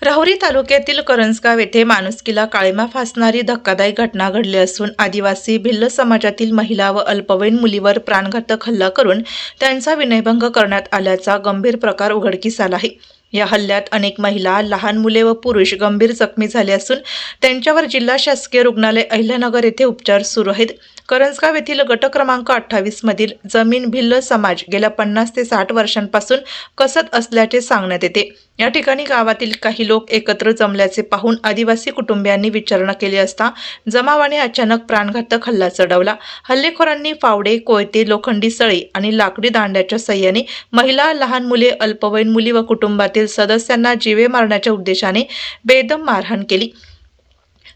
राहुरी तालुक्यातील करंजगाव येथे माणुसकीला काळिमा फासणारी धक्कादायक घटना घडली असून आदिवासी भिल्ल समाजातील महिला व अल्पवयीन मुलीवर प्राणघातक हल्ला करून त्यांचा विनयभंग करण्यात आल्याचा गंभीर प्रकार उघडकीस आला आहे। या हल्ल्यात अनेक महिला, लहान मुले व पुरुष गंभीर जखमी झाले असून त्यांच्यावर जिल्हा शासकीय रुग्णालय अहिल्यानगर येथे उपचार सुरू आहेत। करंजगाव येथील गट क्रमांक 28 मधील जमीन भिल्ल समाज गेल्या 50 ते 60 वर्षांपासून कसत असल्याचे सांगण्यात येते। या ठिकाणी गावातील काही लोक एकत्र जमल्याचे पाहून आदिवासी कुटुंबियांनी विचारणा केली असता जमावाने अचानक प्राणघातक हल्ला चढवला। हल्लेखोरांनी फावडे, कोयते, लोखंडी सळी आणि लाकडी दांड्याच्या सहाय्याने महिला, लहान मुले, अल्पवयीन मुली व कुटुंबातील सदस्यांना जीवे मारण्याच्या उद्देशाने बेदम मारहाण केली।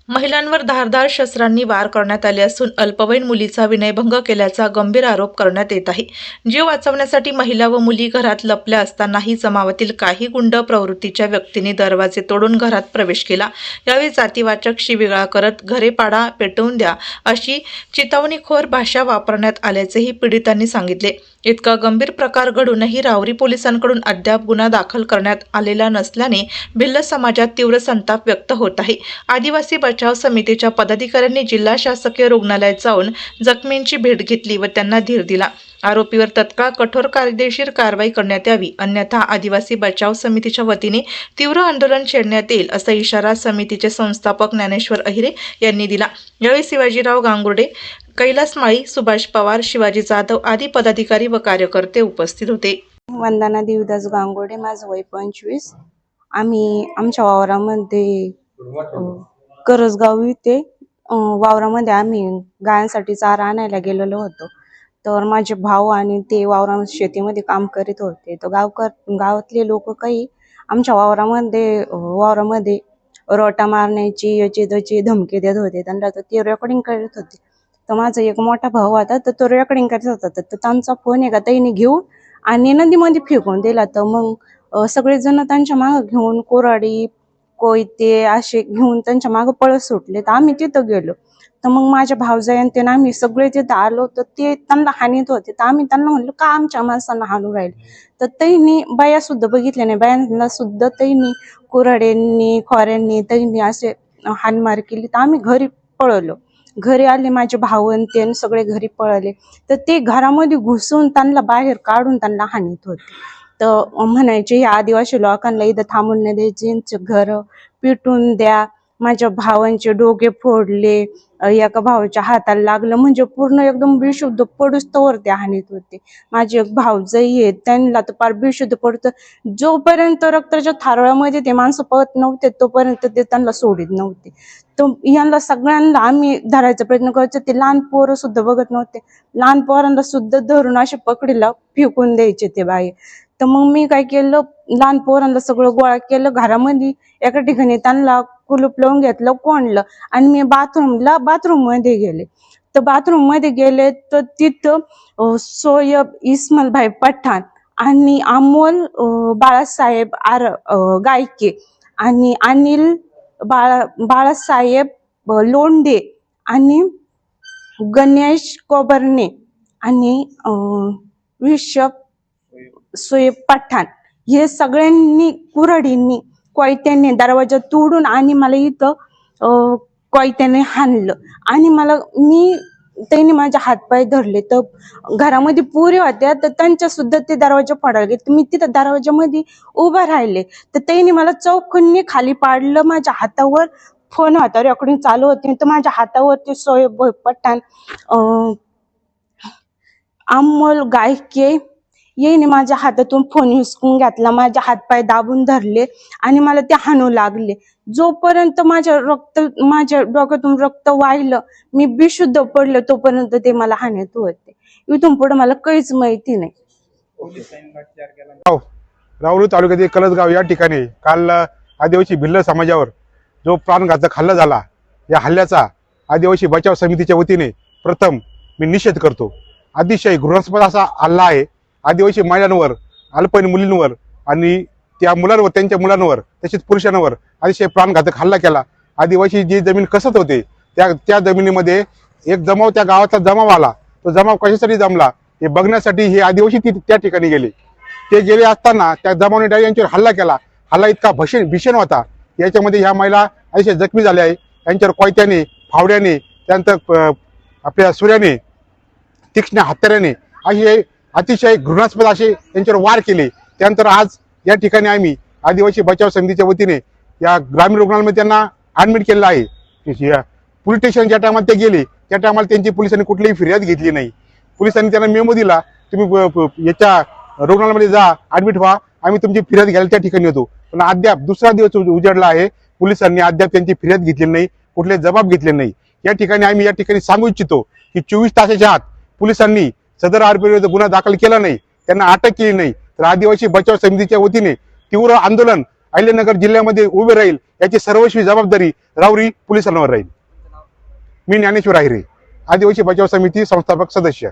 महिलांवर धारदार शस्त्रांनी वार करण्यात आले असून अल्पवयीन मुलीचा विनयभंग केल्याचा गंभीर आरोप करण्यात येत आहे। जीव वाचवण्यासाठी महिला व मुली घरात लपल्या असतानाही जमावातील काही गुंड प्रवृत्तीच्या व्यक्तींनी दरवाजे तोडून घरात प्रवेश केला। यावेळी जातीवाचक शिवीगाळ करत घरे पाडा, पेटवून द्या अशी चिथावणीखोर भाषा वापरण्यात आल्याचेही पीडितांनी सांगितले। इतका गंभीर प्रकार घडूनही राहुरी पोलिसांकडून अद्याप गुन्हा दाखल करण्यात आलेला नसल्याने भिल्ल समाजात तीव्र संताप व्यक्त होत आहे। आदिवासी बचाव समितीच्या पदाधिकाऱ्यांनी जिल्हा शासकीय रुग्णालयात जाऊन जखमींची भेट घेतली व त्यांना धीर दिला। आरोपीवर तत्काळ कठोर कायदेशीर कारवाई करण्यात यावी, अन्यथा आदिवासी बचाव समितीच्या वतीने तीव्र आंदोलन छेडण्यात येईल असा इशारा समितीचे संस्थापक ज्ञानेश्वर अहिरे यांनी दिला। यावेळी शिवाजीराव गांगुर्डे, कैलास माळी, सुभाष पवार, शिवाजी जाधव आदी पदाधिकारी व कार्यकर्ते उपस्थित होते। वंदना देवदास गांगुर्डे, माझं वय 25। आम्ही आमच्या वावरामध्ये करंजगाव येथे वावरामध्ये आम्ही गायांसाठी चारा आणायला गेलेलो होतो। तर माझे भाऊ आणि ते शेतीमध्ये काम करीत होते। तर गावातले लोक काही आमच्या वावरामध्ये रोटा मारण्याची याची त्याची धमकी देत होते। त्यांना तर ते रेकॉर्डिंग करत होते। तर माझा एक मोठा भाऊ होता, तर तो रेकॉर्डिंग करत होता। तर त्यांचा फोन एका ताईने घेऊन आणि नदीमध्ये फेकून दिला। तर मग सगळेजण त्यांच्या मागं घेऊन कोराडी, कोयते असे घेऊन त्यांच्या मागं पळत सुटले। तर आम्ही तिथं गेलो। तर मग माझ्या भाऊजाईंनी आम्ही सगळे तिथं आलो। तर ते त्यांना हानीत होते। तर आम्ही त्यांना म्हणलो का आमच्या माणसांना हाणू राहिले। तर त्यांनी बाया सुद्धा बघितल्या नाही, बायांना सुद्धा त्यांनी कुऱ्हाड्यांनी, खोऱ्यांनी त्यांनी असे हाणमार केली। तर आम्ही घरी पळलो। घरी आले माझे भाऊ आणि ते सगळे घरी पळाले। तर ते घरामध्ये घुसून त्यांना बाहेर काढून त्यांना हाणीत होते। तर म्हणायचे या आदिवासी लोकांना इथं थांबून नाही द्यायचे, यांचे घर पिटून द्या। माझ्या भावांचे डोके फोडले, एका भावाच्या हाताला लागलं, म्हणजे पूर्ण एकदम बेशुद्ध पडूस तोवर ते हाणीत होते। माझे एक भाऊजाई आहेत, त्यांना तर फार बेशुद्ध पडतं। जोपर्यंत रक्ताच्या थारोळ्यामध्ये ते माणसं पळत नव्हते तोपर्यंत ते त्यांना सोडित नव्हते। तर यांना सगळ्यांना आम्ही धरायचा प्रयत्न करायचो। ते लहान पोरं सुद्धा बघत नव्हते, लहान पोरांना सुद्धा धरून असे पकडीला फेकून द्यायचे ते बाई। तर मग मी काय केलं, लहान पोरांना सगळं गोळा केलं घरामध्ये, एका ठिकाणी त्यांना कुलूप लावून घेतलं, कोंडलं आणि मी बाथरूम मध्ये गेले। तर बाथरूम मध्ये गेले तर तिथं सोयब इस्माईल पठाण आणि अमोल बाळासाहेब गायके आणि अनिल बाळासाहेब लोंढे आणि गणेश कोबरणे आणि विश्व सोयब पठाण हे सगळ्यांनी कुऱ्हाडींनी, कोयत्यांनी दरवाजा तोडून आणि मला इथं कोयत्याने हाणलं आणि त्यांनी माझे हातपाय धरले। तर घरामध्ये पुरे होत्या, तर त्यांच्या सुद्धा ते दरवाजा फोडायला गेले। मी तिथं दरवाजामध्ये उभं राहिले। तर त्यांनी मला चौकन्नी खाली पाडलं। माझ्या हातावर फोन होता, रेकॉर्डिंग चालू होती। तर माझ्या हातावर ते सोयब पठाण, अमोल गायके याने माझ्या हातातून फोन हिसकून घेतला, माझे हातपाय दाबून धरले आणि मला ते हाणू लागले। जोपर्यंत माझ्या डोक्यातून रक्त वाहिलं, मी बेशुद्ध पडले, तोपर्यंत ते मला हाणत होते। इथून पुढे मला काहीच माहिती नाही। राहुरी तालुक्यातील करंजगाव या ठिकाणी काल आदिवासी भिल्ल समाजावर जो प्राणघातक हल्ला झाला, या हल्ल्याचा आदिवासी बचाव समितीच्या वतीने प्रथम मी निषेध करतो। अतिशय घृणास्पद असा हल्ला आहे। आदिवासी महिलांवर, अल्पवयीन मुलींवर आणि त्या मुलांवर, त्यांच्या मुलांवर तसेच पुरुषांवर अतिशय प्राणघातक हल्ला केला। आदिवासी जी जमीन कसत होते त्या जमिनीमध्ये एक जमाव, त्या गावाचा जमाव आला। तो जमाव कशासाठी जमला हे बघण्यासाठी हे आदिवासी त्या ठिकाणी गेले। ते गेले असताना त्या जमावाने यांच्यावर हल्ला केला। हल्ला इतका भीषण होता याच्यामध्ये ह्या महिला अतिशय जखमी झाल्या आहे. त्यांच्यावर कोयत्याने, फावड्याने, त्यानंतर आपल्या सूर्याने, तीक्ष्ण हत्याराने असे अतिशय घृणास्पद असे त्यांच्यावर वार केले. त्यानंतर आज या ठिकाणी आम्ही आदिवासी बचाव समितीच्या वतीने या ग्रामीण रुग्णालयामध्ये त्यांना ॲडमिट केलेलं आहे. पोलीस स्टेशन ज्या टायमाला ते गेले त्या टायमाला त्यांची पोलिसांनी कुठलीही फिर्याद घेतली नाही. पोलिसांनी त्यांना मेमो दिला, तुम्ही याच्या रुग्णालयामध्ये जा, ॲडमिट व्हा, आम्ही तुमची फिर्याद घ्यायला त्या ठिकाणी होतो. पण अद्याप दुसरा दिवस उजाडला आहे, पोलिसांनी अद्याप त्यांची फिर्याद घेतली नाही, कुठले जबाब घेतले नाही. या ठिकाणी आम्ही या ठिकाणी सांगू इच्छितो की 24 तासाच्या आत पोलिसांनी सदर आरोपी विरुद्ध गुन्हा दाखल केला नाही, त्यांना अटक केली नाही, तर आदिवासी बचाव समितीच्या वतीने तीव्र आंदोलन अहिल्यानगर जिल्ह्यामध्ये उभे राहील. याची सर्वस्वी जबाबदारी राहुरी पोलिसांवर राहील. मी ज्ञानेश्वर आहिरे, आदिवासी बचाव समिती संस्थापक सदस्य.